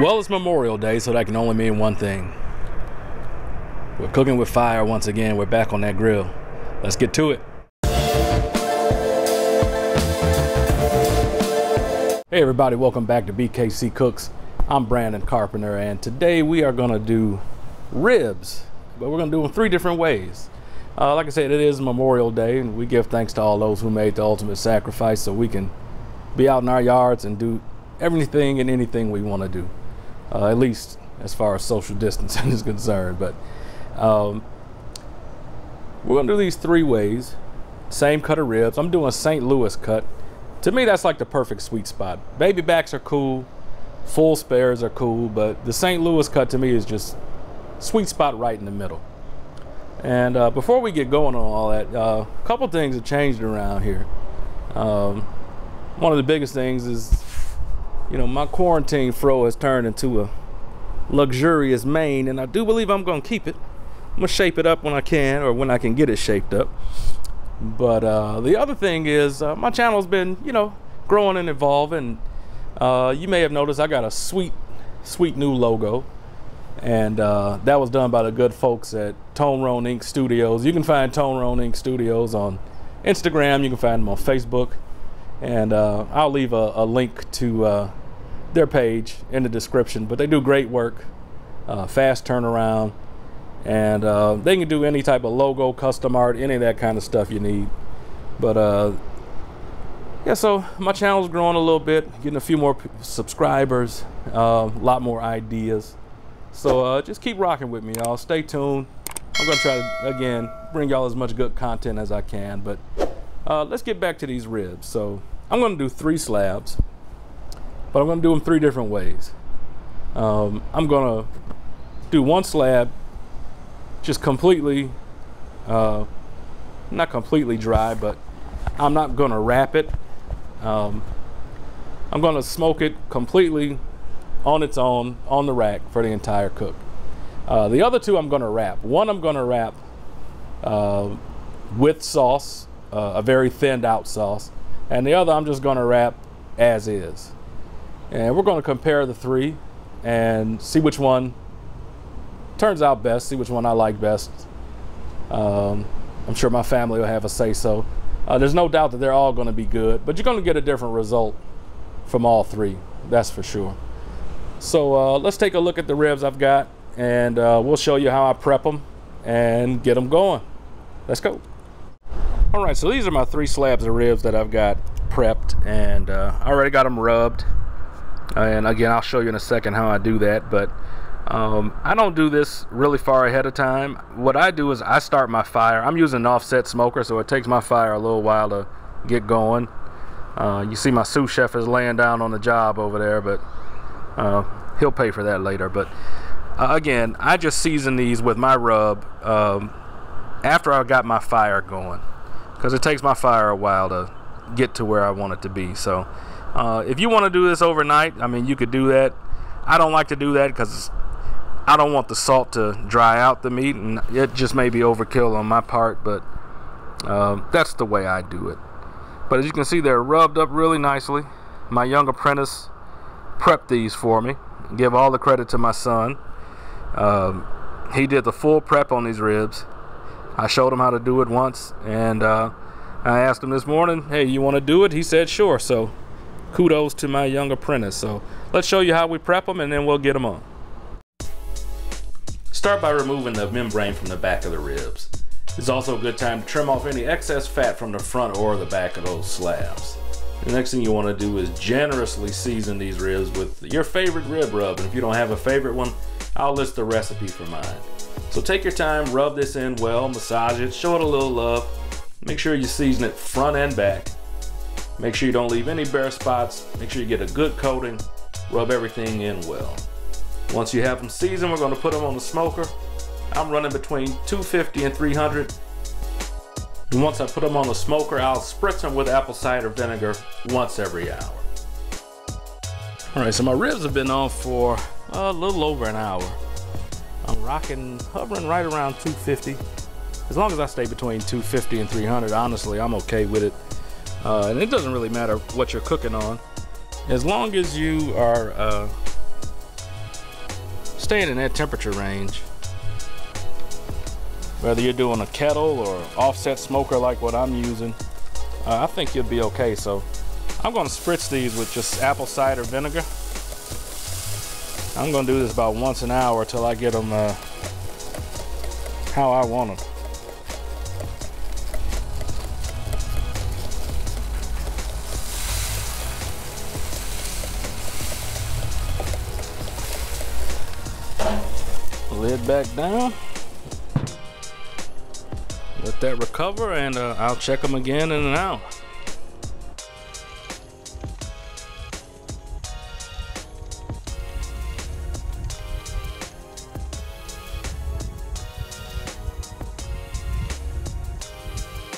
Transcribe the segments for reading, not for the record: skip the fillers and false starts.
Well, it's Memorial Day, so that can only mean one thing. We're cooking with fire once again. We're back on that grill. Let's get to it. Hey everybody, welcome back to BKC Cooks. I'm Brandon Carpenter, and today we are gonna do ribs, but we're gonna do them 3 different ways. Like I said, it is Memorial Day, and we give thanks to all those who made the ultimate sacrifice so we can be out in our yards and do everything and anything we wanna do. At least as far as social distancing is concerned. But we're gonna do these 3 ways. Same cut of ribs. I'm doing St. Louis cut. To me, that's like the perfect sweet spot. Baby backs are cool, full spares are cool, but the St. Louis cut to me is just sweet spot right in the middle. And before we get going on all that, a couple things have changed around here. One of the biggest things is, you know, my quarantine fro has turned into a luxurious mane, and I do believe I'm gonna keep it. I'm gonna shape it up when I can, or when I can get it shaped up. But the other thing is my channel's been, you know, growing and evolving. You may have noticed I got a sweet new logo, and that was done by the good folks at Tone Roan Ink Studios. You can find Tone Roan Ink Studios on Instagram. You can find them on Facebook, and I'll leave a link to their page in the description. But they do great work, fast turnaround, and they can do any type of logo, custom art, any of that kind of stuff you need. But yeah, so my channel's growing a little bit, getting a few more subscribers, a lot more ideas. So just keep rocking with me, y'all. Stay tuned. I'm gonna try to, again, bring y'all as much good content as I can. But let's get back to these ribs. So I'm gonna do 3 slabs, but I'm gonna do them 3 different ways. I'm gonna do 1 slab just completely, not completely dry, but I'm not gonna wrap it. I'm gonna smoke it completely on its own on the rack for the entire cook. The other 2 I'm gonna wrap. One I'm gonna wrap with sauce, a very thinned out sauce, and the other I'm just gonna wrap as is. And we're gonna compare the 3 and see which one turns out best, see which one I like best. I'm sure my family will have a say so. There's no doubt that they're all gonna be good, but you're gonna get a different result from all 3, that's for sure. So let's take a look at the ribs I've got, and we'll show you how I prep them and get them going. Let's go. All right, so these are my 3 slabs of ribs that I've got prepped, and I already got them rubbed. And again, I'll show you in a second how I do that, but I don't do this really far ahead of time. What I do is I start my fire. I'm using an offset smoker, so it takes my fire a little while to get going. You see my sous chef is laying down on the job over there, but he'll pay for that later. But again, I just season these with my rub after I got my fire going, because it takes my fire a while to get to where I want it to be. So if you want to do this overnight, I mean, you could do that. I don't like to do that because I don't want the salt to dry out the meat, and it just may be overkill on my part, but that's the way I do it. But as you can see, they're rubbed up really nicely. My young apprentice prepped these for me. Give all the credit to my son. He did the full prep on these ribs. I showed him how to do it once, and I asked him this morning, hey, you want to do it? He said sure. So kudos to my young apprentice. So let's show you how we prep them, and then we'll get them on. Start by removing the membrane from the back of the ribs. It's also a good time to trim off any excess fat from the front or the back of those slabs. The next thing you want to do is generously season these ribs with your favorite rib rub, and if you don't have a favorite one, I'll list the recipe for mine. So take your time, rub this in well, massage it, show it a little love. Make sure you season it front and back. Make sure you don't leave any bare spots. Make sure you get a good coating. Rub everything in well. Once you have them seasoned, we're going to put them on the smoker. I'm running between 250 and 300. And once I put them on the smoker, I'll spritz them with apple cider vinegar once every hour. All right, so my ribs have been on for a little over an hour. I'm hovering right around 250. As long as I stay between 250 and 300, honestly, I'm okay with it. And it doesn't really matter what you're cooking on. As long as you are staying in that temperature range. Whether you're doing a kettle or offset smoker like what I'm using, I think you'll be okay. So I'm gonna spritz these with just apple cider vinegar. I'm gonna do this about once an hour till I get them how I want them. Lid back down. Let that recover, and I'll check them again in an hour.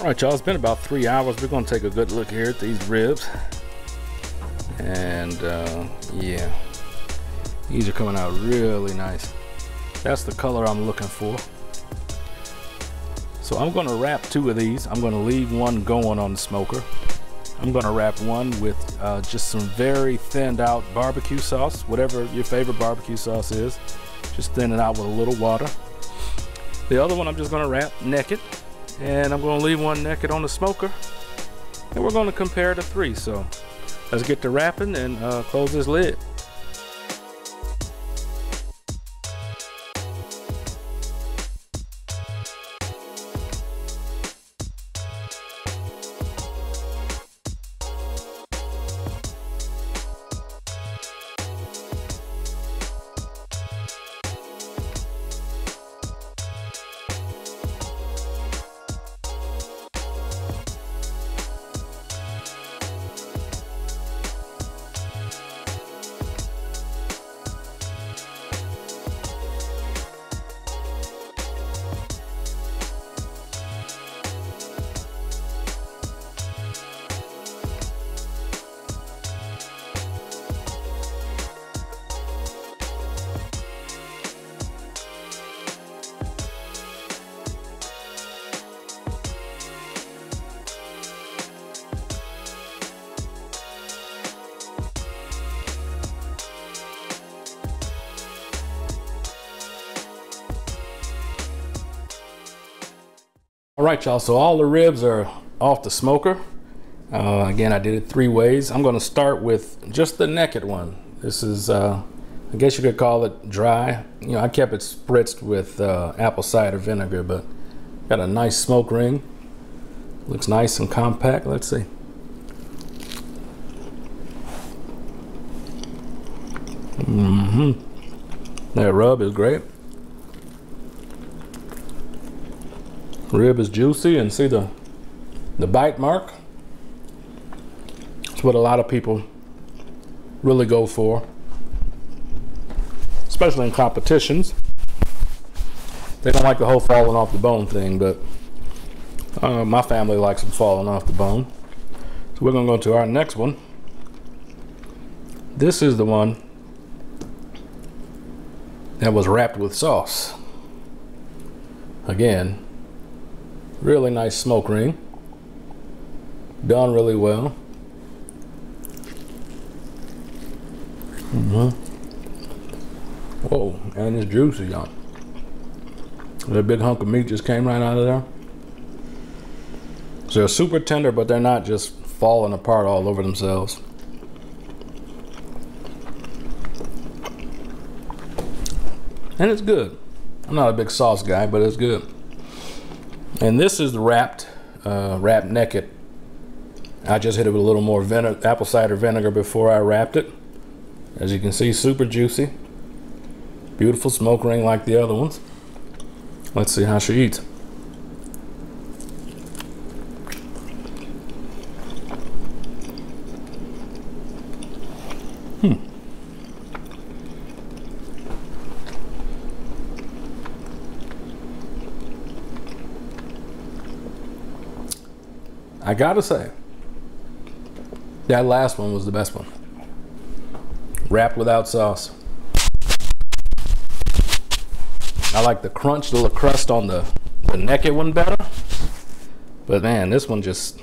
All right, y'all, it's been about 3 hours. We're gonna take a good look here at these ribs. And yeah, these are coming out really nice. That's the color I'm looking for. So I'm gonna wrap 2 of these. I'm gonna leave one going on the smoker. I'm gonna wrap one with just some very thinned out barbecue sauce, whatever your favorite barbecue sauce is. Just thin it out with a little water. The other one I'm just gonna wrap naked, and I'm gonna leave one naked on the smoker, and we're gonna compare the 3. So let's get to wrapping and close this lid. All right, y'all, so all the ribs are off the smoker. Again, I did it 3 ways. I'm gonna start with just the naked one. This is, I guess you could call it dry. You know, I kept it spritzed with apple cider vinegar, but got a nice smoke ring. Looks nice and compact. Let's see. That rub is great. Rib is juicy, and see the bite mark. It's what a lot of people really go for, especially in competitions. They don't like the whole falling off the bone thing, but my family likes them falling off the bone. So we're gonna go to our next one. This is the one that was wrapped with sauce. Again, really nice smoke ring, done really well. Whoa, and it's juicy, y'all. That big hunk of meat just came right out of there. So they're super tender, but they're not just falling apart all over themselves. And it's good. I'm not a big sauce guy, but it's good. And this is the wrapped naked. I just hit it with a little more apple cider vinegar before I wrapped it. As you can see, super juicy. Beautiful smoke ring like the other ones. Let's see how she eats. I gotta say, that last one was the best one. Wrapped without sauce. I like the crunch, the little crust on the naked one better. But man, this one just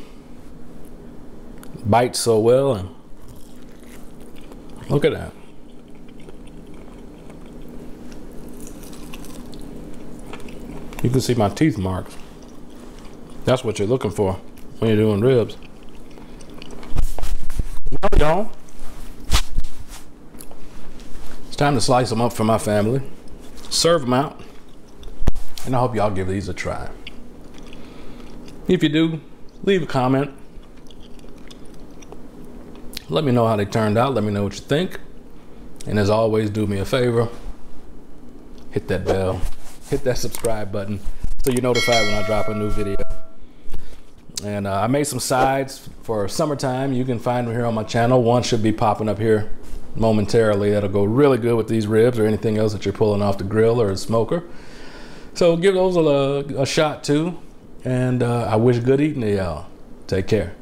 bites so well. And look at that. You can see my teeth marks. That's what you're looking for when you're doing ribs. Now we done. It's time to slice them up for my family. Serve them out. And I hope y'all give these a try. If you do, leave a comment. Let me know how they turned out. Let me know what you think. And as always, do me a favor. Hit that bell. Hit that subscribe button so you're notified when I drop a new video. And I made some sides for summertime. You can find them here on my channel. One should be popping up here momentarily. That'll go really good with these ribs or anything else that you're pulling off the grill or a smoker. So give those a shot too. And I wish good eating to y'all. Take care.